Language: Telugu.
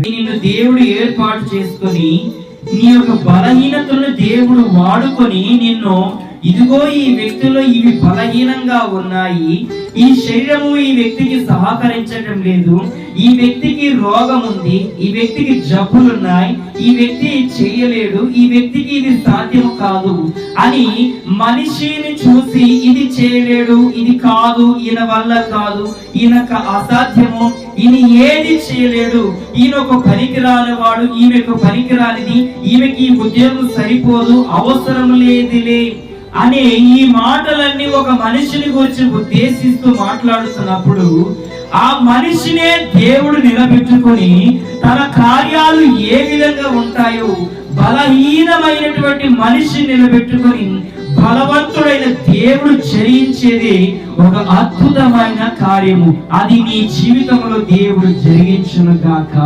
నిన్ను దేవుడు ఏర్పాటు చేసుకొని నీ యొక్క బలహీనతలను దేవుడు వాడుకొని నిన్ను, ఇదిగో ఈ వ్యక్తిలో ఇవి బలహీనంగా ఉన్నాయి, ఈ శరీరము ఈ వ్యక్తికి సహకరించడం లేదు, ఈ వ్యక్తికి రోగం ఉంది, ఈ వ్యక్తికి జబ్బులున్నాయి, ఈ వ్యక్తి చేయలేడు, ఈ వ్యక్తికి ఇది సాధ్యము కాదు అని మనిషిని చూసి ఇది చేయలేడు, ఇది కాదు, ఈయన వల్ల కాదు, ఈయనకు అసాధ్యము, ఈయన ఏది చేయలేడు, ఈయన ఒక పనికిరాని వాడు, ఈమెకు పనికిరానిది, ఈమెకి ఈ ఉద్యోగం సరిపోదు, అవసరం లేదులే అనే ఈ మాటలన్నీ ఒక మనిషిని గురించి ఉద్దేశిస్తూ మాట్లాడుతున్నప్పుడు ఆ మనిషినే దేవుడు నిలబెట్టుకొని తన కార్యాలు ఏ విధంగా ఉంటాయో బలహీనమైనటువంటి మనిషిని నిలబెట్టుకొని బలవంతుడైన దేవుడు జరిగించేది ఒక అద్భుతమైన కార్యము. అది నీ జీవితంలో దేవుడు జరిగించును గాక.